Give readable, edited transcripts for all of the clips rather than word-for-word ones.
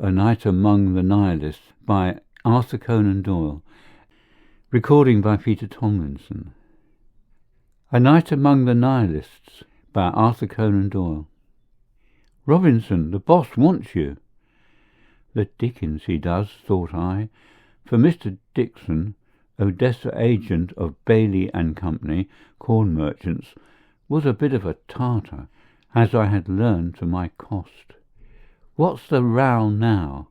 A Night Among the Nihilists by Arthur Conan Doyle. Recording by Peter Tomlinson. A Night Among the Nihilists by Arthur Conan Doyle. Robinson, the boss wants you. The dickens he does, thought I, for Mr. Dixon, Odessa agent of Bailey and Company, corn merchants, was a bit of a tartar, as I had learned to my cost. "What's the row now?"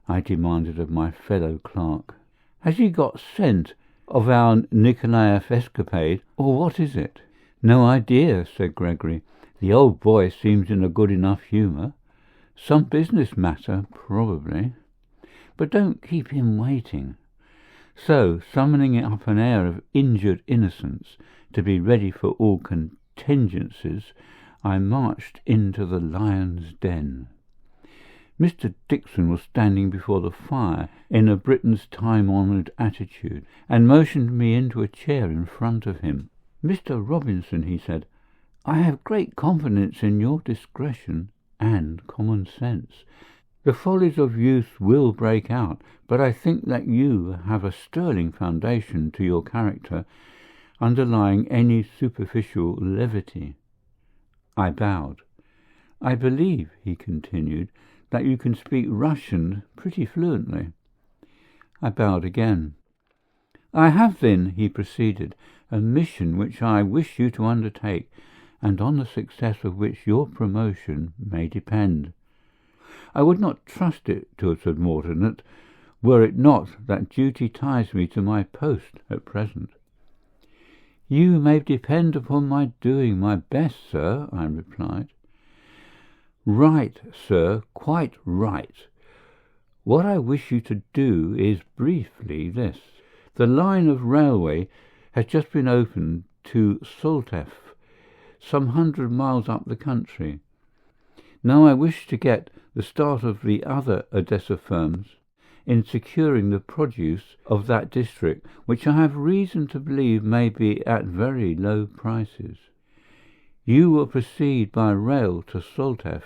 I demanded of my fellow clerk. "Has he got scent of our Nikolaev escapade, or what is it?" "No idea," said Gregory. "The old boy seems in a good enough humour. Some business matter, probably. But don't keep him waiting." So, summoning up an air of injured innocence to be ready for all contingencies, I marched into the lion's den. Mr. Dixon was standing before the fire in a Briton's time-honoured attitude, and motioned me into a chair in front of him. "Mr. Robinson," he said, "I have great confidence in your discretion and common sense. The follies of youth will break out, but I think that you have a sterling foundation to your character, underlying any superficial levity." I bowed. "I believe," he continued, "that you can speak Russian pretty fluently." I bowed again. "I have, then," he proceeded, "a mission which I wish you to undertake, and on the success of which your promotion may depend. I would not trust it to a subordinate, were it not that duty ties me to my post at present." "You may depend upon my doing my best, sir," I replied. "Right, sir, quite right. What I wish you to do is briefly this. The line of railway has just been opened to Soltev, some 100 miles up the country. Now I wish to get the start of the other Odessa firms in securing the produce of that district, which I have reason to believe may be at very low prices. You will proceed by rail to Soltev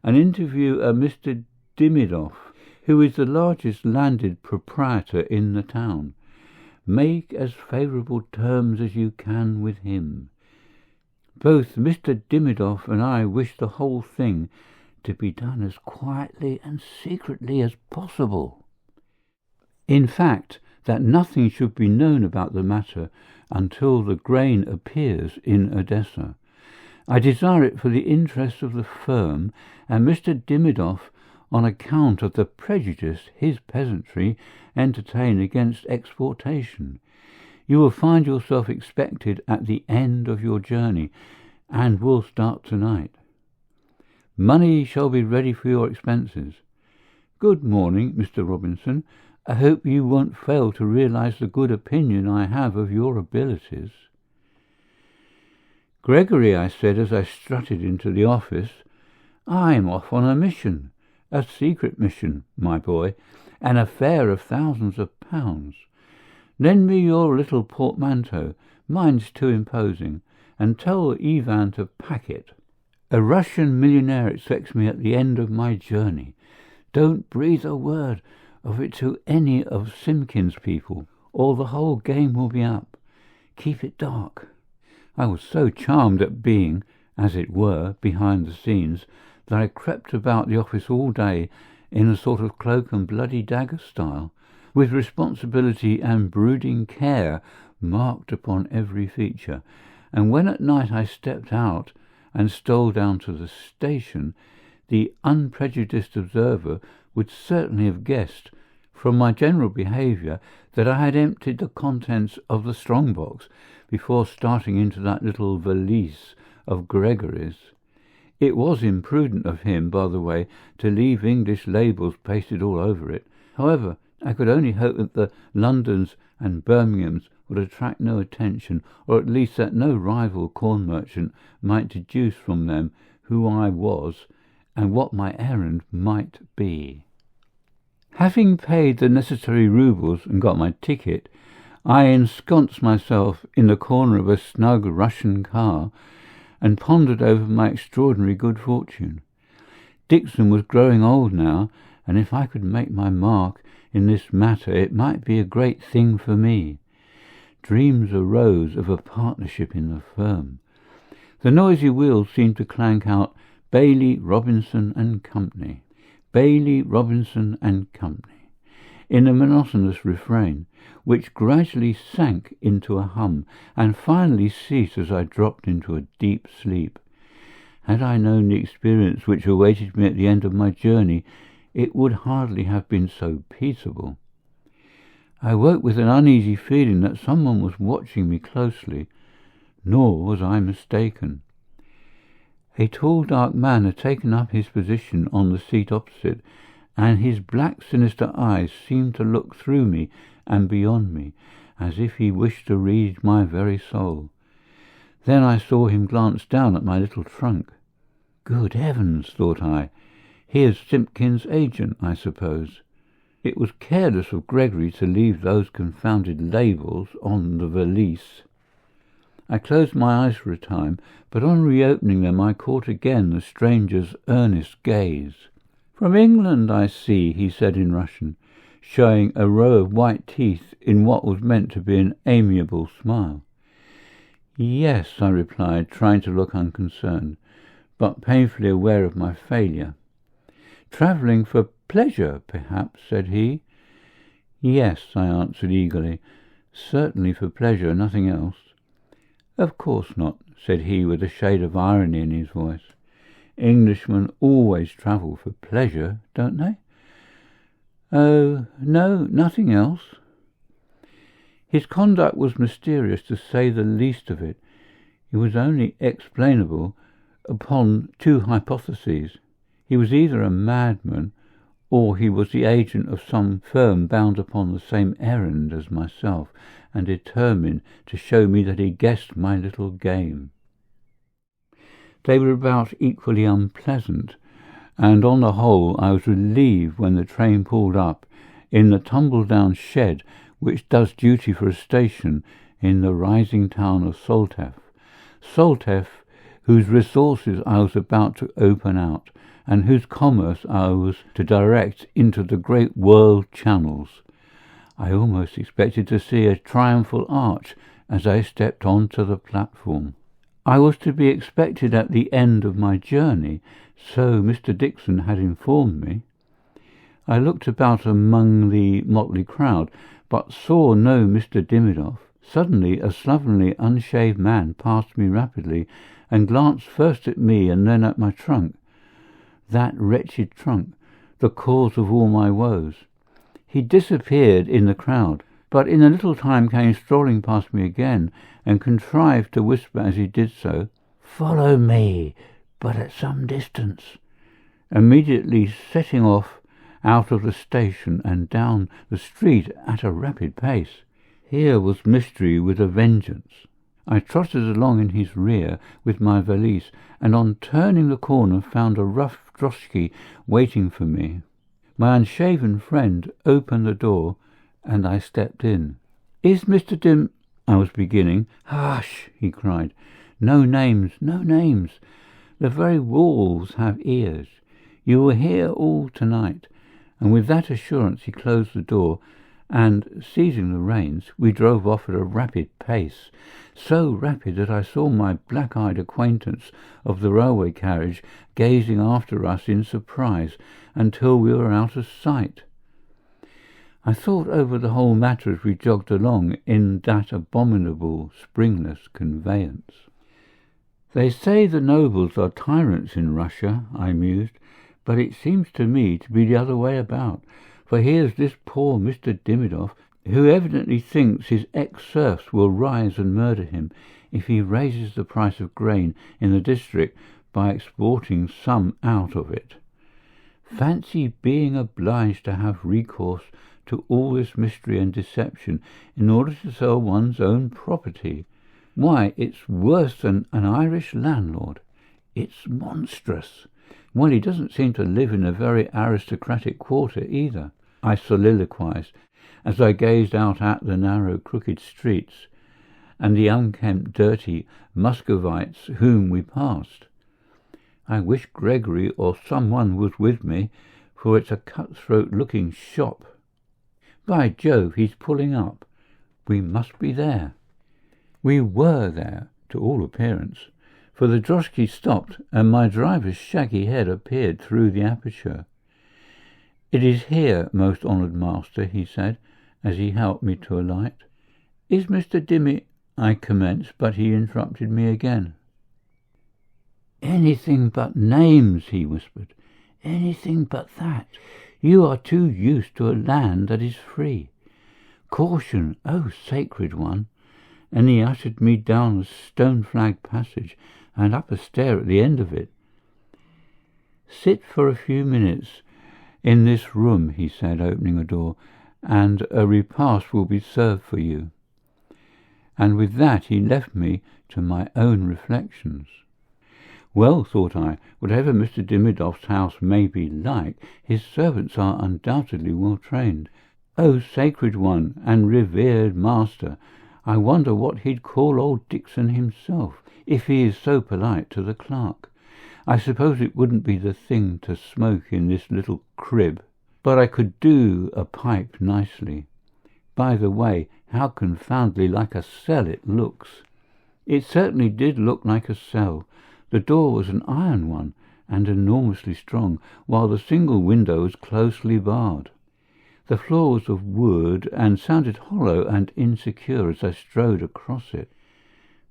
and interview a Mr. Demidov, who is the largest landed proprietor in the town. Make as favourable terms as you can with him. Both Mr. Demidov and I wish the whole thing to be done as quietly and secretly as possible. In fact, that nothing should be known about the matter until the grain appears in Odessa. I desire it for the interests of the firm and Mr. Demidov on account of the prejudice his peasantry entertain against exportation. You will find yourself expected at the end of your journey, and will start tonight. Money shall be ready for your expenses. Good morning, Mr. Robinson. I hope you won't fail to realize the good opinion I have of your abilities." "Gregory," I said as I strutted into the office, "I'm off on a mission, a secret mission, my boy, an affair of thousands of pounds. Lend me your little portmanteau, mine's too imposing, and tell Ivan to pack it. A Russian millionaire expects me at the end of my journey. Don't breathe a word of it to any of Simpkin's people, or the whole game will be up. Keep it dark." I was so charmed at being, as it were, behind the scenes, that I crept about the office all day in a sort of cloak and bloody dagger style, with responsibility and brooding care marked upon every feature, and when at night I stepped out and stole down to the station, the unprejudiced observer would certainly have guessed, from my general behaviour, that I had emptied the contents of the strong-box before starting into that little valise of Gregory's. It was imprudent of him, by the way, to leave English labels pasted all over it. However, I could only hope that the Londons and Birminghams would attract no attention, or at least that no rival corn merchant might deduce from them who I was and what my errand might be. Having paid the necessary roubles and got my ticket, I ensconced myself in the corner of a snug Russian car and pondered over my extraordinary good fortune. Dixon was growing old now, and if I could make my mark in this matter it might be a great thing for me. Dreams arose of a partnership in the firm. The noisy wheels seemed to clank out Bailey, Robinson and Company, Bailey, Robinson and Company, in a monotonous refrain, which gradually sank into a hum and finally ceased as I dropped into a deep sleep. Had I known the experience which awaited me at the end of my journey, it would hardly have been so peaceable. I woke with an uneasy feeling that someone was watching me closely, nor was I mistaken. A tall, dark man had taken up his position on the seat opposite, and his black, sinister eyes seemed to look through me and beyond me, as if he wished to read my very soul. Then I saw him glance down at my little trunk. Good heavens, thought I, here's Simpkin's agent, I suppose. It was careless of Gregory to leave those confounded labels on the valise. I closed my eyes for a time, but on reopening them I caught again the stranger's earnest gaze. "From England, I see," he said in Russian, showing a row of white teeth in what was meant to be an amiable smile. "Yes," I replied, trying to look unconcerned, but painfully aware of my failure. "Travelling for pleasure, perhaps," said he. "Yes," I answered eagerly, "certainly for pleasure, nothing else." "Of course not," said he with a shade of irony in his voice. "Englishmen always travel for pleasure, don't they?" "Oh, no, nothing else." His conduct was mysterious, to say the least of it. It was only explainable upon two hypotheses. He was either a madman, or he was the agent of some firm bound upon the same errand as myself, and determined to show me that he guessed my little game. They were about equally unpleasant, and on the whole I was relieved when the train pulled up in the tumble-down shed which does duty for a station in the rising town of Saltef, whose resources I was about to open out, and whose commerce I was to direct into the great world channels. I almost expected to see a triumphal arch as I stepped onto the platform. I was to be expected at the end of my journey, so Mr. Dixon had informed me. I looked about among the motley crowd, but saw no Mr. Dimidoff. Suddenly a slovenly, unshaved man passed me rapidly, and glanced first at me and then at my trunk. That wretched trunk, the cause of all my woes. He disappeared in the crowd, but in a little time came strolling past me again, and contrived to whisper as he did so, "Follow me, but at some distance," immediately setting off out of the station and down the street at a rapid pace. Here was mystery with a vengeance. I trotted along in his rear with my valise, and on turning the corner found a rough droshky waiting for me. My unshaven friend opened the door, and I stepped in. "Is Mr. Dim—" I was beginning. "Hush!" he cried. "No names, no names. The very walls have ears. You will hear all tonight." And with that assurance he closed the door, and, seizing the reins, we drove off at a rapid pace, so rapid that I saw my black-eyed acquaintance of the railway carriage gazing after us in surprise until we were out of sight. I thought over the whole matter as we jogged along in that abominable springless conveyance. "They say the nobles are tyrants in Russia," I mused, "but it seems to me to be the other way about, for here's this poor Mr. Dimidoff, who evidently thinks his ex-serfs will rise and murder him if he raises the price of grain in the district by exporting some out of it. Fancy being obliged to have recourse to all this mystery and deception in order to sell one's own property. Why, it's worse than an Irish landlord. It's monstrous. Well, he doesn't seem to live in a very aristocratic quarter either," I soliloquized, as I gazed out at the narrow, crooked streets and the unkempt, dirty Muscovites whom we passed. I wish Gregory or someone was with me, for it's a cutthroat-looking shop. By Jove, he's pulling up. We must be there. We were there, to all appearance, for the droshky stopped and my driver's shaggy head appeared through the aperture. "It is here, most honoured master," he said, as he helped me to alight. "Is Mr. Dimmy—" I commenced, but he interrupted me again. "Anything but names," he whispered. "Anything but that. You are too used to a land that is free. Caution, O sacred one!" And he ushered me down a stone-flagged passage and up a stair at the end of it. "Sit for a few minutes in this room," he said, opening a door, "and a repast will be served for you." And with that he left me to my own reflections. Well, thought I, whatever Mr. Dimidoff's house may be like, his servants are undoubtedly well trained. O sacred one and revered master, I wonder what he'd call old Dixon himself, if he is so polite to the clerk. I suppose it wouldn't be the thing to smoke in this little crib, but I could do a pipe nicely. By the way, how confoundedly like a cell it looks. It certainly did look like a cell. The door was an iron one, and enormously strong, while the single window was closely barred. The floor was of wood, and sounded hollow and insecure as I strode across it.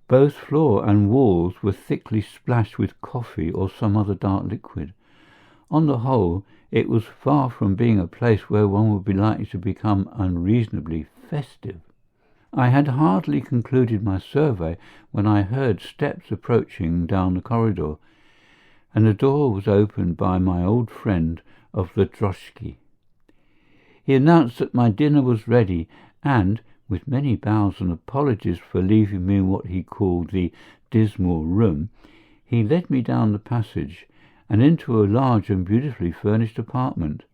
Both floor and walls were thickly splashed with coffee or some other dark liquid. On the whole, it was far from being a place where one would be likely to become unreasonably festive. I had hardly concluded my survey when I heard steps approaching down the corridor, and the door was opened by my old friend of the droshky. He announced that my dinner was ready, and, with many bows and apologies for leaving me in what he called the dismal room, he led me down the passage and into a large and beautifully furnished apartment.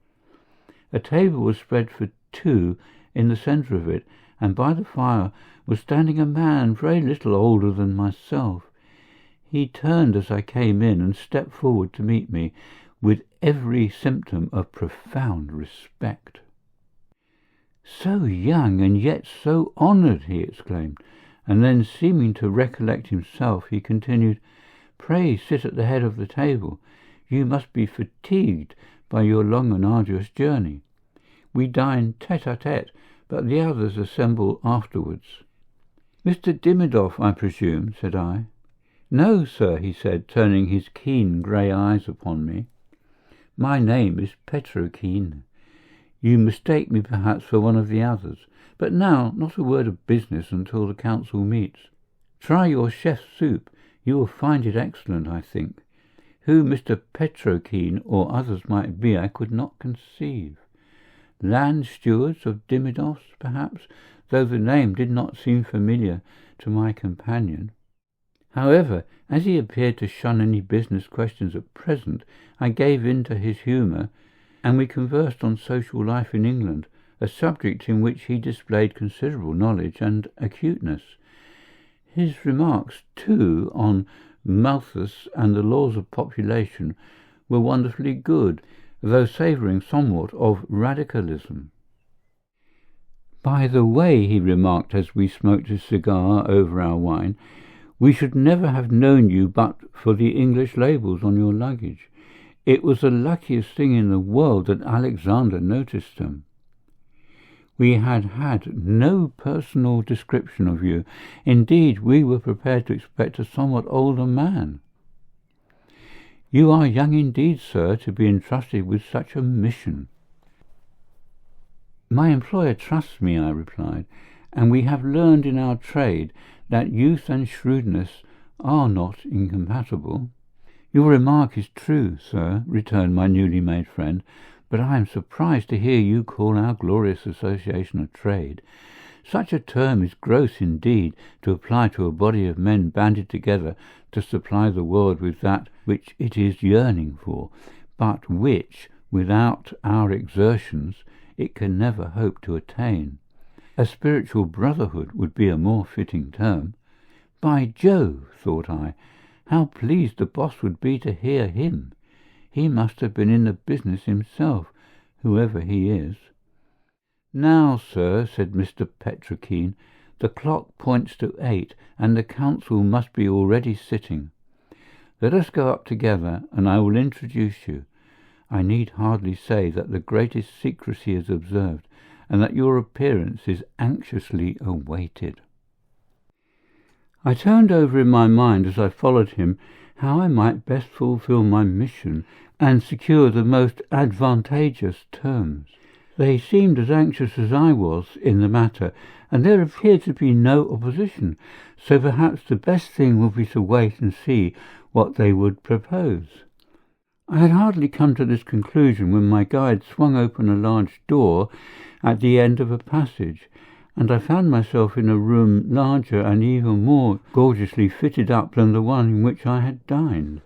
A table was spread for two in the centre of it, and by the fire was standing a man very little older than myself. He turned as I came in and stepped forward to meet me with every symptom of profound respect. "So young and yet so honoured!" he exclaimed, and then, seeming to recollect himself, he continued, "Pray sit at the head of the table. You must be fatigued by your long and arduous journey. We dine tête-à-tête, but the others assemble afterwards." "Mr. Dimidoff, I presume?" said I. "No, sir," he said, turning his keen grey eyes upon me. "My name is Petrokeen. You mistake me perhaps for one of the others. But now, not a word of business until the council meets. Try your chef's soup. You will find it excellent, I think. Who Mr. Petrokeen or others might be I could not conceive. Land stewards of Dimidoff's, perhaps, though the name did not seem familiar to my companion. However, as he appeared to shun any business questions at present, I gave in to his humour, and we conversed on social life in England, a subject in which he displayed considerable knowledge and acuteness. His remarks, too, on Malthus and the laws of population were wonderfully good, though savouring somewhat of radicalism. "By the way," he remarked as we smoked a cigar over our wine, "we should never have known you but for the English labels on your luggage. It was the luckiest thing in the world that Alexander noticed them. We had had no personal description of you. Indeed, we were prepared to expect a somewhat older man." "You are young indeed, sir, to be entrusted with such a mission." "My employer trusts me," I replied, "and we have learned in our trade that youth and shrewdness are not incompatible." "Your remark is true, sir," returned my newly made friend, "but I am surprised to hear you call our glorious association a trade. Such a term is gross indeed to apply to a body of men banded together to supply the world with that which it is yearning for, but which, without our exertions, it can never hope to attain. A spiritual brotherhood would be a more fitting term." "By Jove," thought I, "how pleased the boss would be to hear him. He must have been in the business himself, whoever he is." "Now, sir," said Mr. Petrokeen, "the clock points to 8, and the council must be already sitting. Let us go up together, and I will introduce you. I need hardly say that the greatest secrecy is observed, and that your appearance is anxiously awaited." I turned over in my mind as I followed him how I might best fulfil my mission and secure the most advantageous terms. They seemed as anxious as I was in the matter, and there appeared to be no opposition, so perhaps the best thing would be to wait and see what they would propose. I had hardly come to this conclusion when my guide swung open a large door at the end of a passage, and I found myself in a room larger and even more gorgeously fitted up than the one in which I had dined.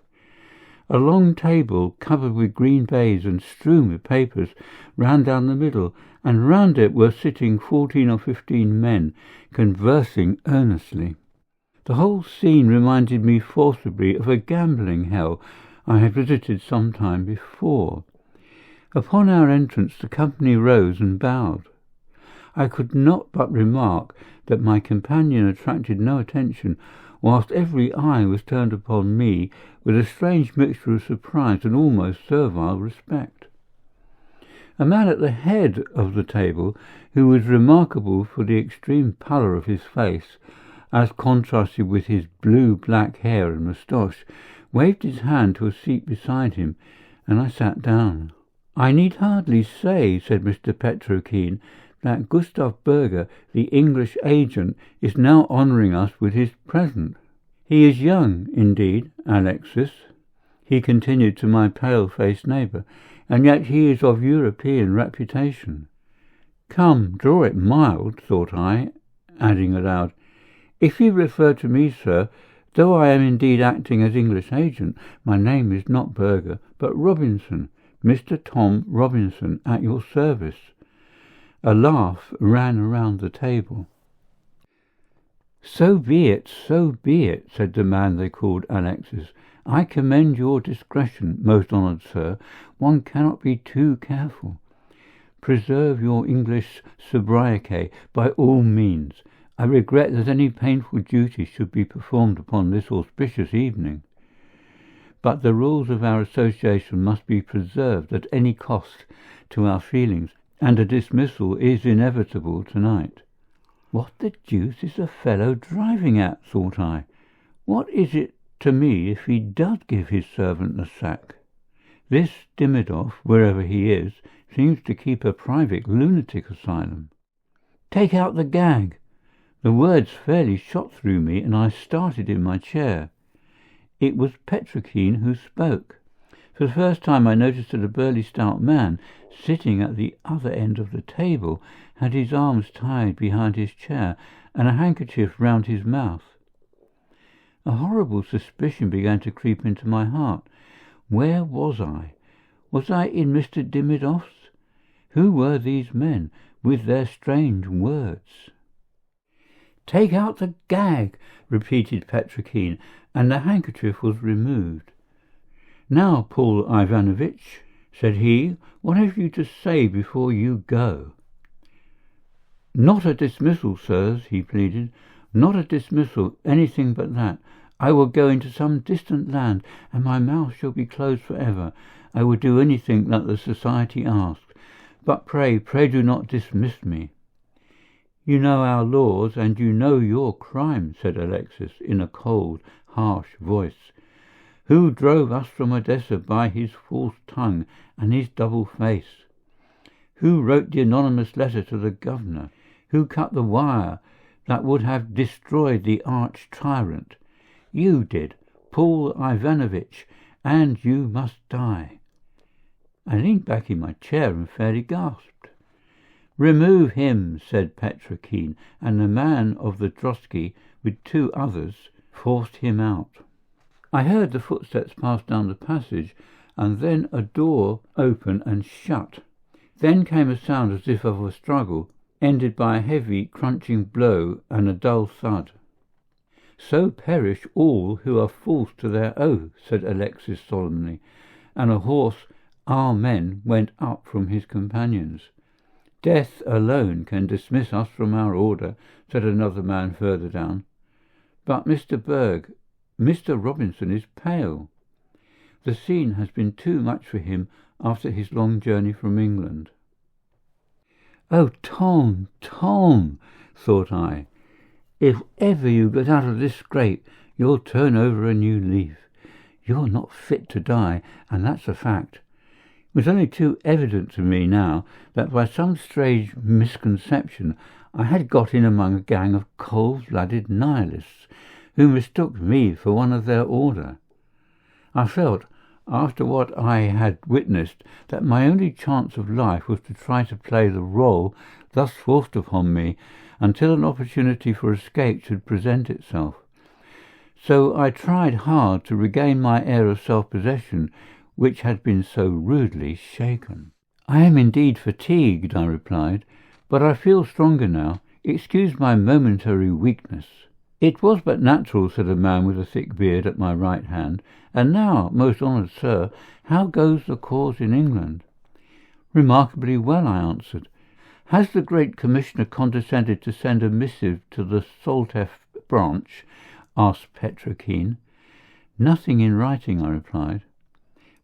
A long table, covered with green baize and strewn with papers, ran down the middle, and round it were sitting 14 or 15 men, conversing earnestly. The whole scene reminded me forcibly of a gambling hell I had visited some time before. Upon our entrance the company rose and bowed. I could not but remark that my companion attracted no attention, whilst every eye was turned upon me with a strange mixture of surprise and almost servile respect. A man at the head of the table, who was remarkable for the extreme pallor of his face, as contrasted with his blue-black hair and moustache, waved his hand to a seat beside him, and I sat down. "I need hardly say," said Mr. Petrokeen, "that Gustav Berger, the English agent, is now honouring us with his presence. He is young, indeed, Alexis," he continued to my pale-faced neighbour, "and yet he is of European reputation." "Come, draw it mild," thought I, adding aloud, "if you refer to me, sir, though I am indeed acting as English agent, my name is not Berger, but Robinson, Mr. Tom Robinson, at your service." A laugh ran around the table. "So be it, so be it," said the man they called Alexis. "I commend your discretion, most honoured sir. One cannot be too careful. Preserve your English sobriquet by all means. I regret that any painful duty should be performed upon this auspicious evening, but the rules of our association must be preserved at any cost to our feelings, and a dismissal is inevitable tonight." "What the deuce is the fellow driving at?" thought I. "What is it to me if he does give his servant the sack? This Dimidoff, wherever he is, seems to keep a private lunatic asylum. Take out the gag!" The words fairly shot through me, and I started in my chair. It was Petrokeen who spoke. For the first time I noticed that a burly stout man, sitting at the other end of the table, had his arms tied behind his chair and a handkerchief round his mouth. A horrible suspicion began to creep into my heart. Where was I? Was I in Mr. Dimidoff's? Who were these men, with their strange words? "Take out the gag," repeated Petrokeen, and the handkerchief was removed. "Now, Paul Ivanovitch," said he, "what have you to say before you go?" "Not a dismissal, sirs," he pleaded. "Not a dismissal, anything but that. I will go into some distant land, and my mouth shall be closed forever. I will do anything that the society asks. But pray do not dismiss me." "You know our laws, and you know your crime," said Alexis, in a cold, harsh voice. "Who drove us from Odessa by his false tongue and his double face? Who wrote the anonymous letter to the governor? Who cut the wire that would have destroyed the arch-tyrant? You did, Paul Ivanovitch, and you must die." I leaned back in my chair and fairly gasped. "Remove him," said Petrokeen, and the man of the drosky, with 2 others, forced him out. I heard the footsteps pass down the passage, and then a door open and shut. Then came a sound as if of a struggle, ended by a heavy, crunching blow and a dull thud. "So perish all who are false to their oath," said Alexis solemnly, and a hoarse "Amen" went up from his companions. "Death alone can dismiss us from our order," said another man further down. "But, Mr. Berg, Mr. Robinson is pale. The scene has been too much for him after his long journey from England." "Oh, Tom, Tom," thought I, "if ever you get out of this scrape, you'll turn over a new leaf. You're not fit to die, and that's a fact." It was only too evident to me now that by some strange misconception I had got in among a gang of cold-blooded nihilists who mistook me for one of their order. I felt, after what I had witnessed, that my only chance of life was to try to play the rôle thus forced upon me until an opportunity for escape should present itself. So I tried hard to regain my air of self-possession, which had been so rudely shaken. "I am indeed fatigued," I replied, "but I feel stronger now. Excuse my momentary weakness." "It was but natural," said a man with a thick beard at my right hand. "And now, most honoured sir, how goes the cause in England?" "Remarkably well," I answered. "Has the Great Commissioner condescended to send a missive to the Saltef branch?" asked Petrokeen. "Nothing in writing," I replied.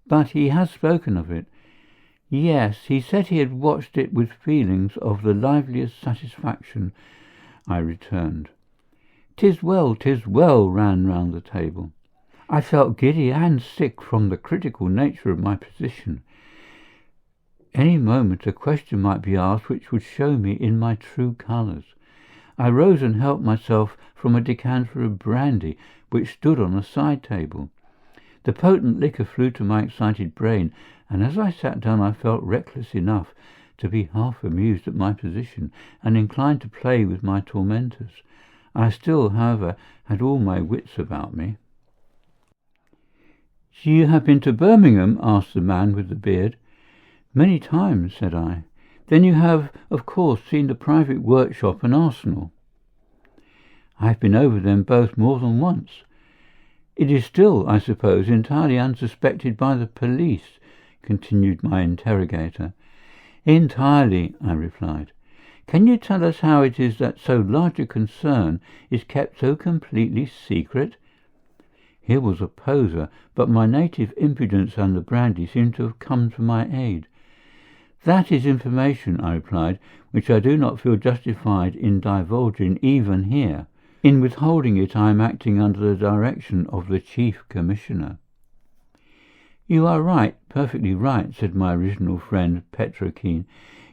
"But he has spoken of it." "Yes, he said he had watched it with feelings of the liveliest satisfaction," I returned. "'Tis well, 'tis well," ran round the table. I felt giddy and sick from the critical nature of my position. Any moment a question might be asked which would show me in my true colours. I rose and helped myself from a decanter of brandy which stood on a side table. The potent liquor flew to my excited brain, and as I sat down I felt reckless enough to be half amused at my position and inclined to play with my tormentors. I still, however, had all my wits about me. "You have been to Birmingham?" asked the man with the beard. "Many times," said I. "Then you have, of course, seen the private workshop and arsenal?" "I have been over them both more than once." "It is still, I suppose, entirely unsuspected by the police?" continued my interrogator. "Entirely," I replied. "Can you tell us how it is that so large a concern is kept so completely secret?" Here was a poser, but my native impudence and the brandy seemed to have come to my aid. "That is information," I replied, "which I do not feel justified in divulging even here. In withholding it I am acting under the direction of the Chief Commissioner." "You are right, perfectly right," said my original friend Petrokeen.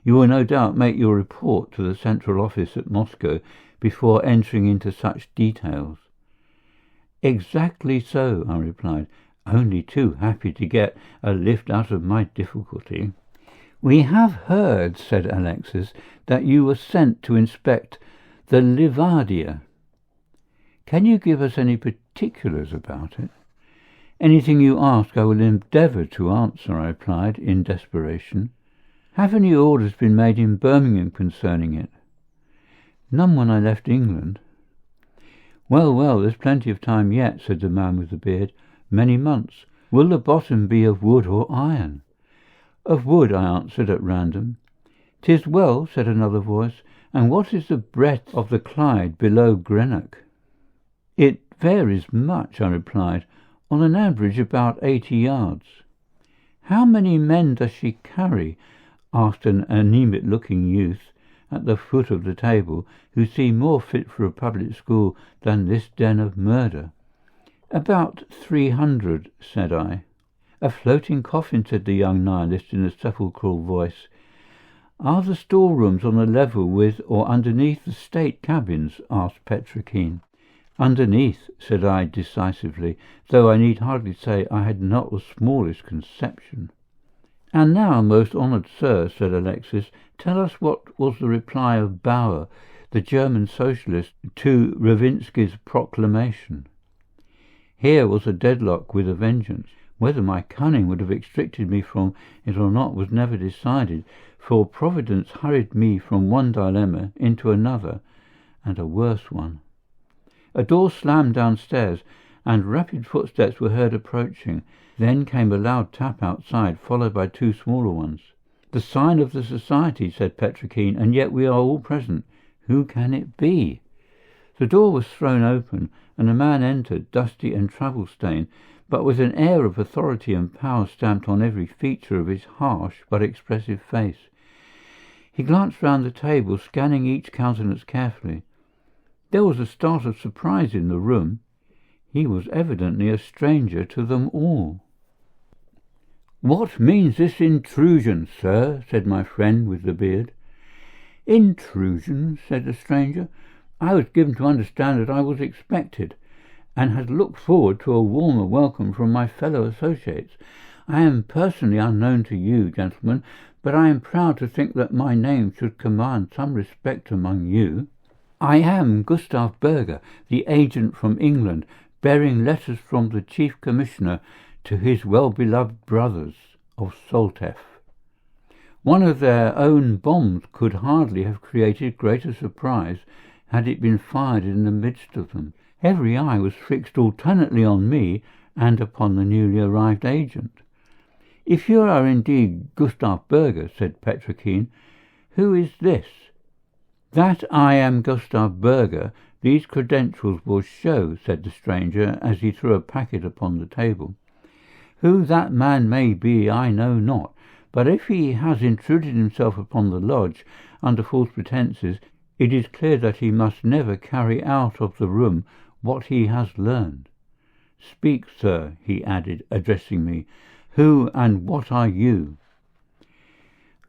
"You will no doubt make your report to the Central Office at Moscow before entering into such details." "Exactly so," I replied, only too happy to get a lift out of my difficulty. "We have heard," said Alexis, "that you were sent to inspect the Livardia. Can you give us any particulars about it?" "Anything you ask I will endeavour to answer," I replied in desperation. "Have any orders been made in Birmingham concerning it?" "None when I left England." "Well, well, there's plenty of time yet," said the man with the beard. "Many months. Will the bottom be of wood or iron?" "Of wood," I answered at random. "'Tis well," said another voice. "And what is the breadth of the Clyde below Greenock?" "It varies much," I replied. "On an average about 80 yards." "How many men does she carry?" asked an anemic-looking youth at the foot of the table, who seemed more fit for a public school than this den of murder. "About 300, said I. "A floating coffin," said the young nihilist in a sepulchral voice. "Are the storerooms on a level with or underneath the state cabins?" asked Petrokeen. "Underneath," said I decisively, though I need hardly say I had not the smallest conception. "And now, most honoured sir," said Alexis, "tell us what was the reply of Bauer, the German socialist, to Ravinsky's proclamation." Here was a deadlock with a vengeance. Whether my cunning would have extricated me from it or not was never decided, for Providence hurried me from one dilemma into another, and a worse one. A door slammed downstairs, and rapid footsteps were heard approaching. Then came a loud tap outside, followed by two smaller ones. "The sign of the society," said Petrokeen, "and yet we are all present. Who can it be?" The door was thrown open, and a man entered, dusty and travel-stained, but with an air of authority and power stamped on every feature of his harsh but expressive face. He glanced round the table, scanning each countenance carefully. There was a start of surprise in the room. He was evidently a stranger to them all. "What means this intrusion, sir?" said my friend with the beard. "Intrusion?" said the stranger. "I was given to understand that I was expected, and had looked forward to a warmer welcome from my fellow associates. I am personally unknown to you, gentlemen, but I am proud to think that my name should command some respect among you. I am Gustav Berger, the agent from England, bearing letters from the Chief Commissioner to his well-beloved brothers of Soltef." One of their own bombs could hardly have created greater surprise had it been fired in the midst of them. Every eye was fixed alternately on me and upon the newly arrived agent. "If you are indeed Gustav Berger," said Petrokeen, "who is this?" "That I am Gustav Berger, these credentials will show," said the stranger, as he threw a packet upon the table. "Who that man may be I know not, but if he has intruded himself upon the lodge under false pretences, it is clear that he must never carry out of the room what he has learned. Speak, sir," he added, addressing me. "Who and what are you?"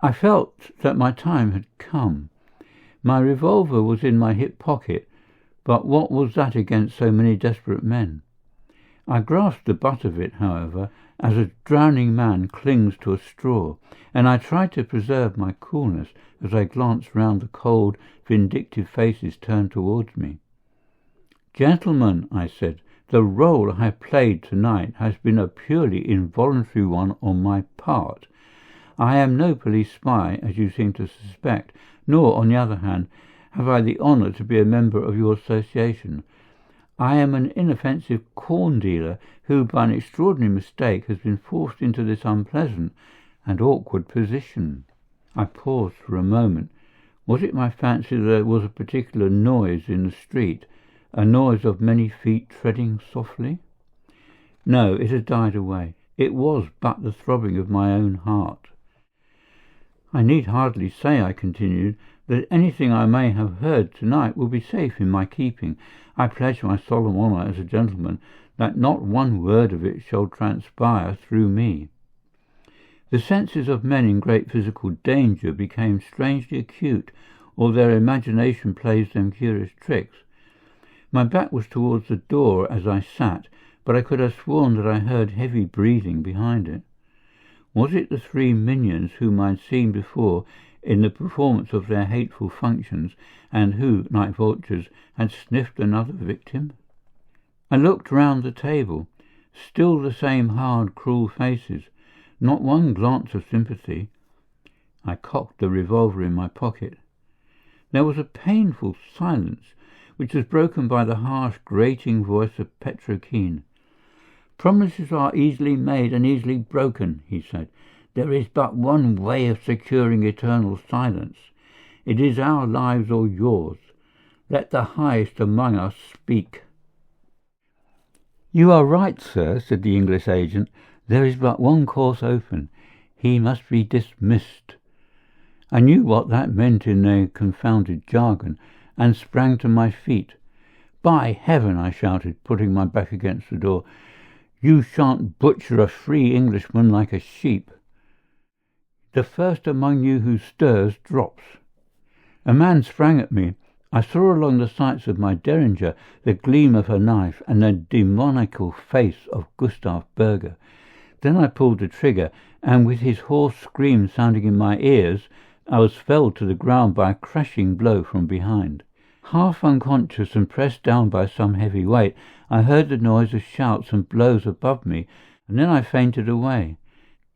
I felt that my time had come. My revolver was in my hip pocket, but what was that against so many desperate men? I grasped the butt of it, however, as a drowning man clings to a straw, and I tried to preserve my coolness as I glanced round the cold, vindictive faces turned towards me. "Gentlemen," I said, "the role I have played tonight has been a purely involuntary one on my part. I am no police spy, as you seem to suspect, nor, on the other hand, have I the honour to be a member of your association. I am an inoffensive corn dealer who, by an extraordinary mistake, has been forced into this unpleasant and awkward position." I paused for a moment. Was it my fancy that there was a particular noise in the street, a noise of many feet treading softly? No, it had died away. It was but the throbbing of my own heart. "I need hardly say," I continued, "that anything I may have heard tonight will be safe in my keeping. I pledge my solemn honour as a gentleman that not one word of it shall transpire through me." The senses of men in great physical danger became strangely acute, or their imagination plays them curious tricks. My back was towards the door as I sat, but I could have sworn that I heard heavy breathing behind it. Was it the three minions whom I had seen before in the performance of their hateful functions, and who, like vultures, had sniffed another victim? I looked round the table. Still the same hard, cruel faces. Not one glance of sympathy. I cocked the revolver in my pocket. There was a painful silence, which was broken by the harsh, grating voice of Petrokeen. "Promises are easily made and easily broken," he said. "There is but one way of securing eternal silence. It is our lives or yours. Let the highest among us speak." "You are right, sir," said the English agent. "There is but one course open. He must be dismissed." I knew what that meant in their confounded jargon, and sprang to my feet. "By heaven!" I shouted, putting my back against the door. "You shan't butcher a free Englishman like a sheep. The first among you who stirs drops." A man sprang at me. I saw along the sights of my derringer the gleam of a knife and the demoniacal face of Gustav Berger. Then I pulled the trigger, and with his hoarse scream sounding in my ears, I was felled to the ground by a crashing blow from behind. Half unconscious and pressed down by some heavy weight, I heard the noise of shouts and blows above me, and then I fainted away.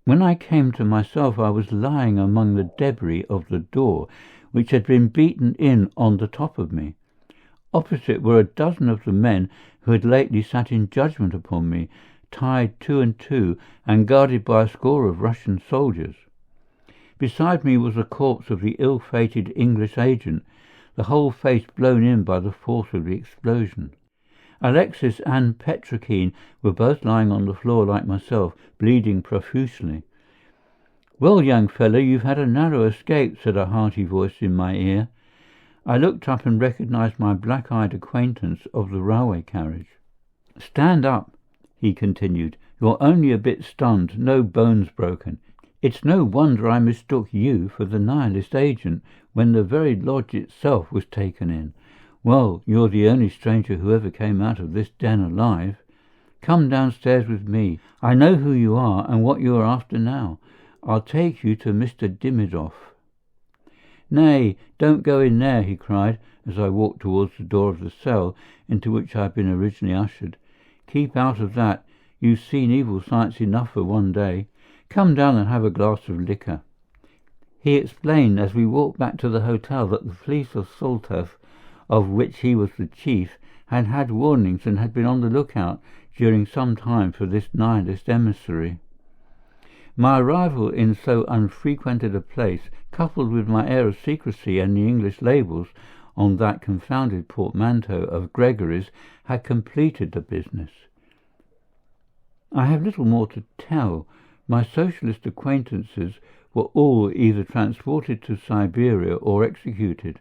When I came to myself, I was lying among the debris of the door, which had been beaten in on the top of me. Opposite were a dozen of the men who had lately sat in judgment upon me, tied 2 and 2 and guarded by a score of Russian soldiers. Beside me was the corpse of the ill-fated English agent, the whole face blown in by the force of the explosion. Alexis and Petrokine were both lying on the floor like myself, bleeding profusely. "Well, young fellow, you've had a narrow escape," said a hearty voice in my ear. I looked up and recognized my black-eyed acquaintance of the railway carriage. "Stand up," he continued. "You're only a bit stunned, no bones broken. It's no wonder I mistook you for the Nihilist agent when the very lodge itself was taken in. Well, you're the only stranger who ever came out of this den alive. Come downstairs with me. I know who you are and what you are after now. I'll take you to Mr. Dimidoff." "Nay, don't go in there," he cried, as I walked towards the door of the cell into which I had been originally ushered. "Keep out of that. You've seen evil sights enough for one day. Come down and have a glass of liquor." He explained as we walked back to the hotel that the police of Saltov, of which he was the chief, had had warnings and had been on the lookout during some time for this Nihilist emissary. My arrival in so unfrequented a place, coupled with my air of secrecy and the English labels on that confounded portmanteau of Gregory's, had completed the business. I have little more to tell. My socialist acquaintances were all either transported to Siberia or executed.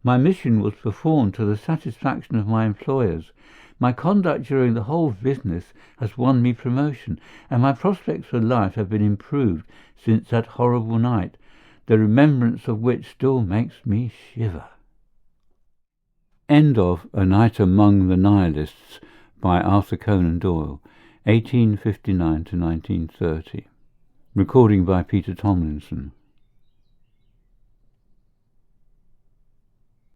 My mission was performed to the satisfaction of my employers. My conduct during the whole business has won me promotion, and my prospects for life have been improved since that horrible night, the remembrance of which still makes me shiver. End of A Night Among the Nihilists by Arthur Conan Doyle, 1859 to 1930. Recording by Peter Tomlinson.